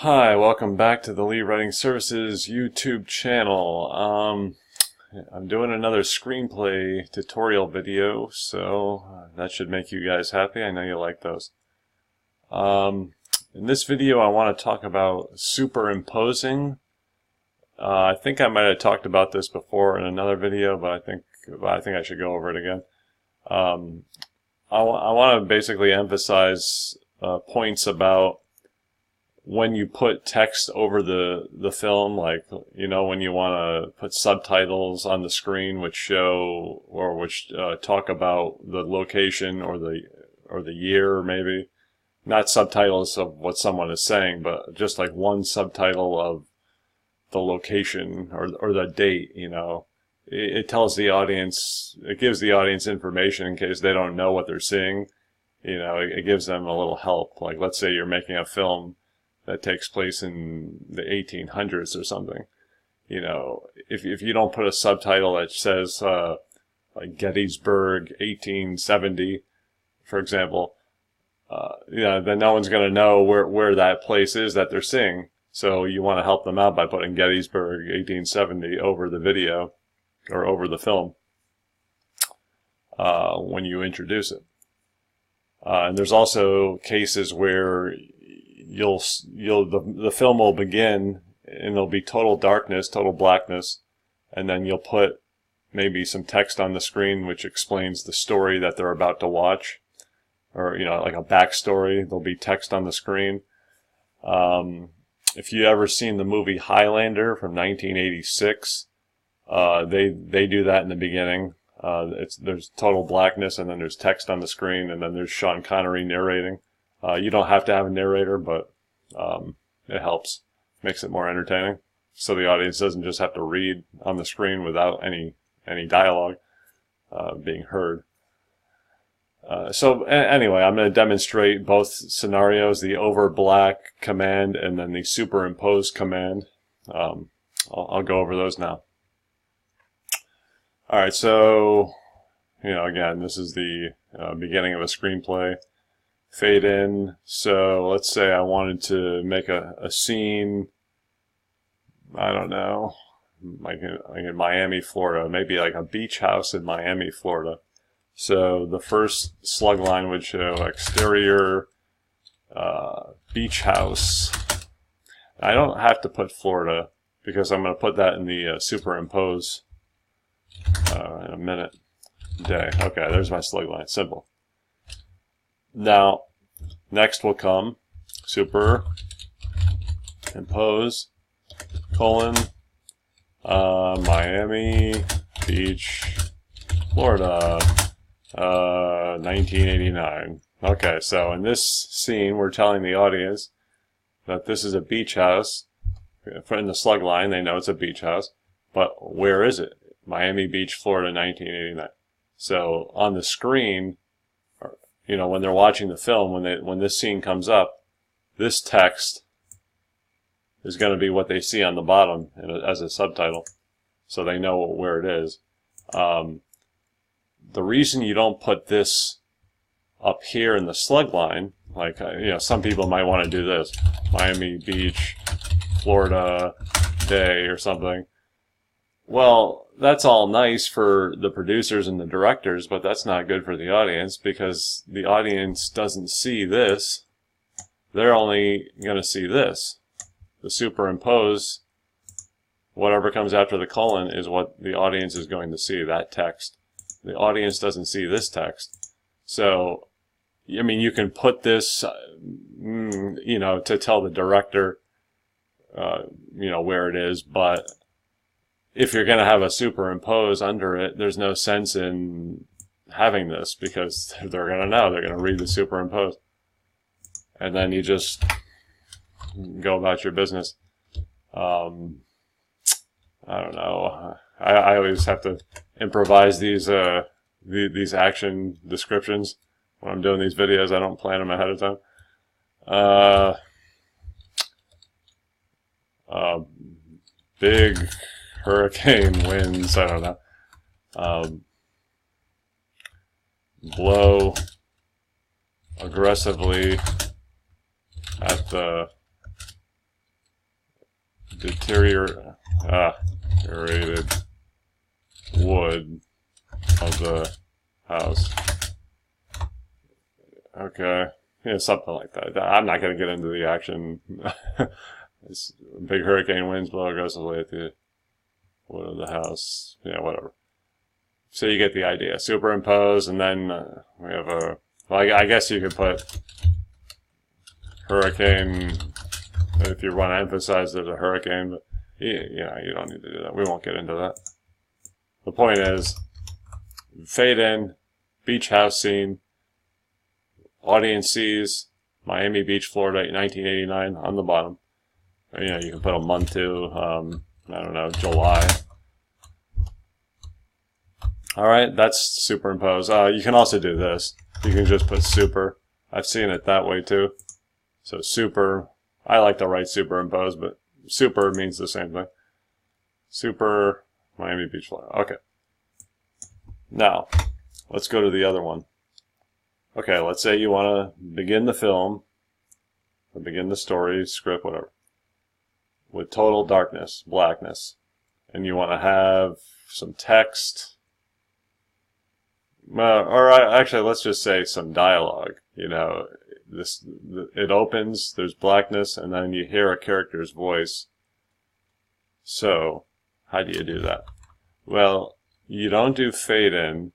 Hi, welcome back to the Lee Writing Services YouTube channel. I'm doing another screenplay tutorial video, so that should make you guys happy. I know you like those. In this video I want to talk about superimposing. I think I might have talked about this before in another video, but I think I should go over it again. I want to basically emphasize points about when you put text over the film, like, you know, when you want to put subtitles on the screen which show or which talk about the location or the year, maybe not subtitles of what someone is saying, but just like one subtitle of the location or the date. You know, it tells the audience, it gives the audience information in case they don't know what they're seeing. You know, it gives them a little help. Like, let's say you're making a film that takes place in the 1800s or something. You know, if you don't put a subtitle that says like Gettysburg 1870, for example, then no one's going to know where that place is that they're seeing. So you want to help them out by putting Gettysburg 1870 over the video or over the film when you introduce it. And there's also cases where the film will begin and there'll be total darkness, total blackness, and then you'll put maybe some text on the screen which explains the story that they're about to watch, or, you know, like a backstory. There'll be text on the screen. If you ever seen the movie Highlander from 1986, they do that in the beginning. There's total blackness, and then there's text on the screen, and then there's Sean Connery narrating. You don't have to have a narrator, but it helps. Makes it more entertaining, so the audience doesn't just have to read on the screen without any dialogue being heard. So anyway, I'm going to demonstrate both scenarios, the over black command and then the superimpose command. I'll go over those now. Alright, so, you know, again, this is the beginning of a screenplay. Fade in. So let's say I wanted to make a scene, I don't know, like in Miami, Florida, maybe like a beach house in Miami, Florida. So the first slug line would show exterior beach house. I don't have to put Florida because I'm going to put that in the superimpose in a minute. Day. Okay, there's my slug line. Simple. Now, next will come superimpose, colon, Miami Beach, Florida, 1989. Okay, so in this scene, we're telling the audience that this is a beach house. In the slug line, they know it's a beach house, but where is it? Miami Beach, Florida, 1989. So on the screen, you know, when they're watching the film, when this scene comes up, this text is going to be what they see on the bottom as a subtitle, so they know where it is. The reason you don't put this up here in the slug line, like, you know, some people might want to do this, Miami Beach, Florida, day or something. Well, that's all nice for the producers and the directors, but that's not good for the audience, because the audience doesn't see this. They're only going to see this. The superimpose, whatever comes after the colon, is what the audience is going to see, that text. The audience doesn't see this text. So, I mean, you can put this, you know, to tell the director, you know, where it is, but if you're going to have a superimpose under it, there's no sense in having this, because they're going to know. They're going to read the superimpose. And then you just go about your business. I don't know. I always have to improvise these action descriptions when I'm doing these videos. I don't plan them ahead of time. Big hurricane winds, I don't know, blow aggressively at the deteriorated wood of the house. Okay. Yeah, something like that. I'm not going to get into the action. It's big hurricane winds blow aggressively at the wood of the house. Yeah, whatever. So you get the idea. Superimpose, and then we have a... Well, I guess you could put hurricane if you want to emphasize there's a hurricane, but you don't need to do that. We won't get into that. The point is, fade in, beach house scene, audience sees Miami Beach, Florida, 1989 on the bottom. You can put a month to, I don't know, July. Alright, that's superimpose. You can also do this. You can just put super. I've seen it that way too. So super, I like to write superimpose, but super means the same thing. Super, Miami Beach, Florida. Okay. Now, let's go to the other one. Okay, let's say you want to begin the film, or begin the story, script, whatever, with total darkness, blackness, and you want to have some text, or actually, let's just say some dialogue. It opens, there's blackness, and then you hear a character's voice. So, how do you do that? Well, you don't do fade in.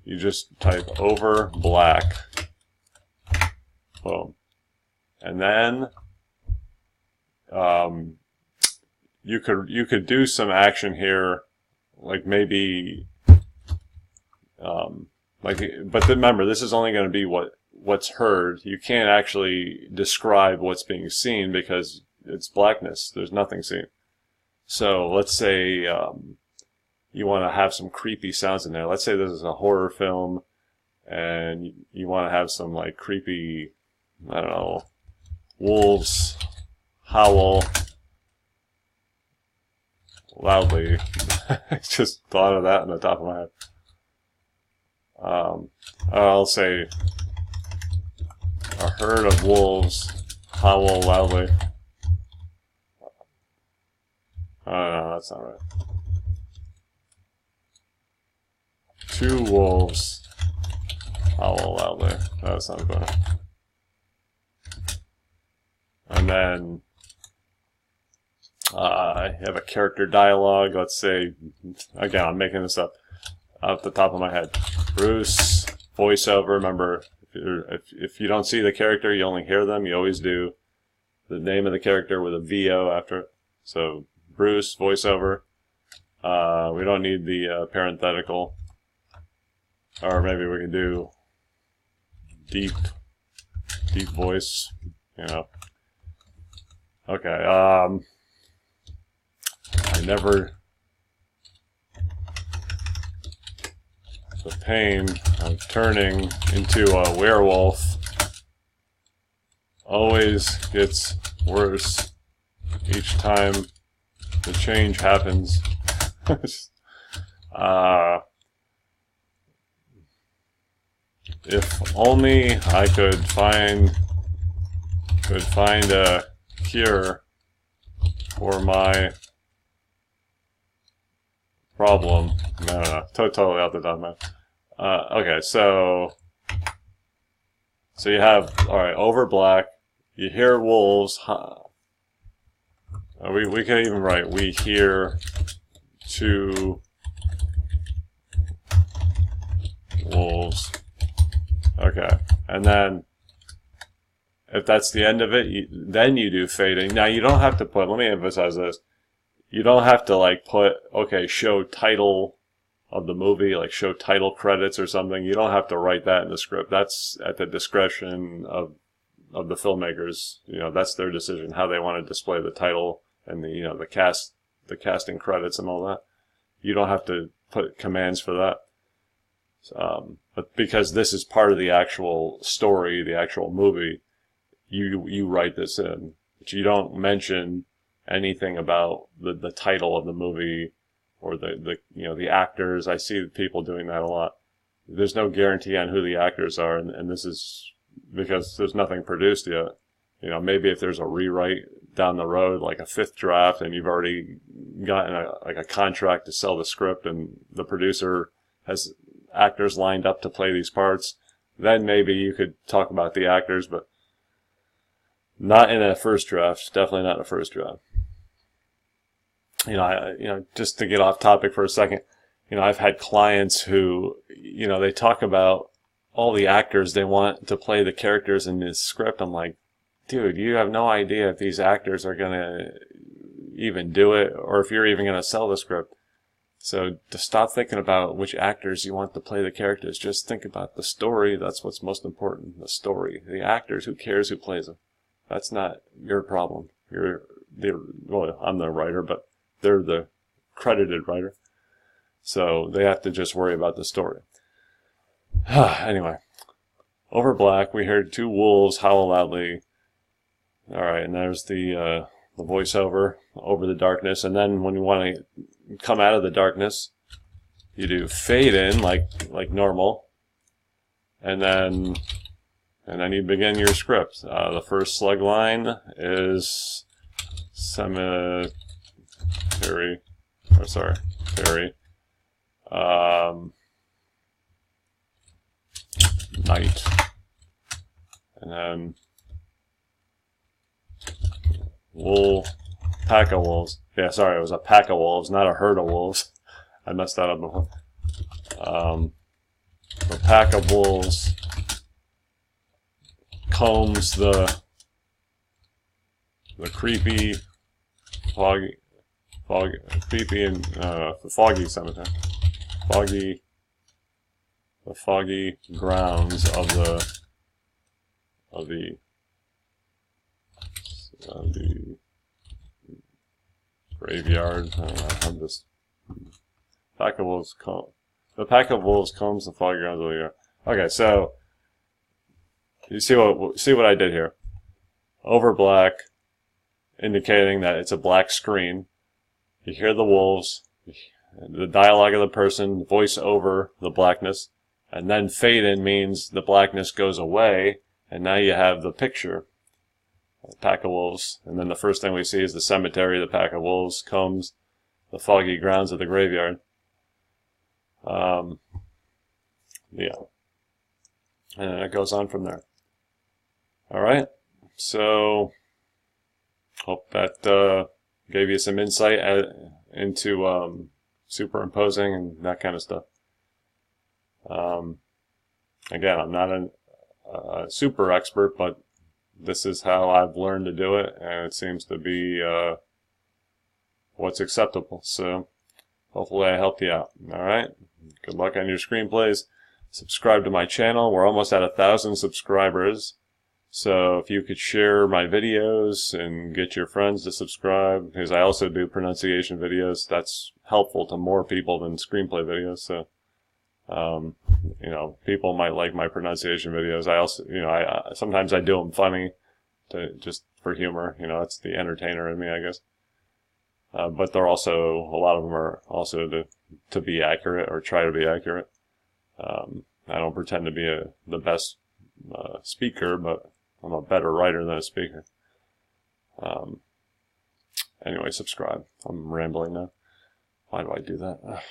You just type over black. Boom. And then you could do some action here, like maybe but remember, this is only going to be what's heard. You can't actually describe what's being seen because it's blackness. There's nothing seen. So let's say you want to have some creepy sounds in there. Let's say this is a horror film, and you want to have some like creepy, I don't know, wolves howl loudly. I just thought of that on the top of my head. I'll say a herd of wolves howl loudly. No, that's not right. 2 wolves howl loudly. That sounds better. And then I have a character dialogue. Let's say, again, I'm making this up off the top of my head. Bruce, voiceover. Remember, if you don't see the character, you only hear them. You always do the name of the character with a VO after it. So Bruce, voiceover. We don't need the parenthetical. Or maybe we can do deep voice, Okay, I never... The pain of turning into a werewolf always gets worse each time the change happens. If only I could find a cure for my problem. No, totally out the top of my head. Okay, so you have, alright, over black, you hear wolves, we can even write, we hear 2 wolves. Okay, and then if that's the end of it, then you do fading. Now you don't have to put, let me emphasize this, you don't have to like put, okay, show title of the movie, like show title credits or something. You don't have to write that in the script. That's at the discretion of the filmmakers. That's their decision, how they want to display the title and the casting credits and all that. You don't have to put commands for that. But because this is part of the actual story, the actual movie, you write this in. But you don't mention anything about the title of the movie or the actors. I see people doing that a lot. There's no guarantee on who the actors are, and this is because there's nothing produced yet. Maybe if there's a rewrite down the road, like a 5th draft, and you've already gotten a contract to sell the script, and the producer has actors lined up to play these parts, then maybe you could talk about the actors, but not in a first draft. Definitely not in a first draft. Just to get off topic for a second, I've had clients who, they talk about all the actors they want to play the characters in this script. I'm like, dude, you have no idea if these actors are going to even do it, or if you're even going to sell the script. So to stop thinking about which actors you want to play the characters. Just think about the story. That's what's most important. The story. The actors, who cares who plays them? That's not your problem. Well, I'm the writer, but they're the credited writer. So they have to just worry about the story. Anyway, over black, we heard 2 wolves howl loudly. Alright, and there's the voiceover over the darkness. And then when you want to come out of the darkness, you do fade in like normal. And then you begin your script. The first slug line is cemetery. Oh, sorry, Terry. Night. And then pack of wolves. Yeah, sorry, it was a pack of wolves, not a herd of wolves. I messed that up before. The pack of wolves combs the creepy, creepy and foggy cemetery, the foggy grounds of the graveyard. I don't know, I'm just pack of wolves. The pack of wolves combs the foggy grounds of the graveyard. Okay, so you see what I did here. Over black, indicating that it's a black screen. You hear the wolves, the dialogue of the person, voice over the blackness, and then fade in means the blackness goes away, and now you have the picture. A pack of wolves, and then the first thing we see is the cemetery. The pack of wolves combs the foggy grounds of the graveyard. Yeah, and it goes on from there. All right, so hope that gave you some insight into superimposing and that kind of stuff. Again, I'm not a super expert, but this is how I've learned to do it, and it seems to be what's acceptable. So hopefully I helped you out. All right, good luck on your screenplays. Subscribe to my channel. We're almost at 1,000 subscribers. So if you could share my videos and get your friends to subscribe, because I also do pronunciation videos, that's helpful to more people than screenplay videos. So, people might like my pronunciation videos. I also, sometimes I do them funny, just for humor. That's the entertainer in me, I guess. But they're also, a lot of them are also to be accurate or try to be accurate. I don't pretend to be the best speaker, but I'm a better writer than a speaker. Anyway, subscribe. I'm rambling now. Why do I do that?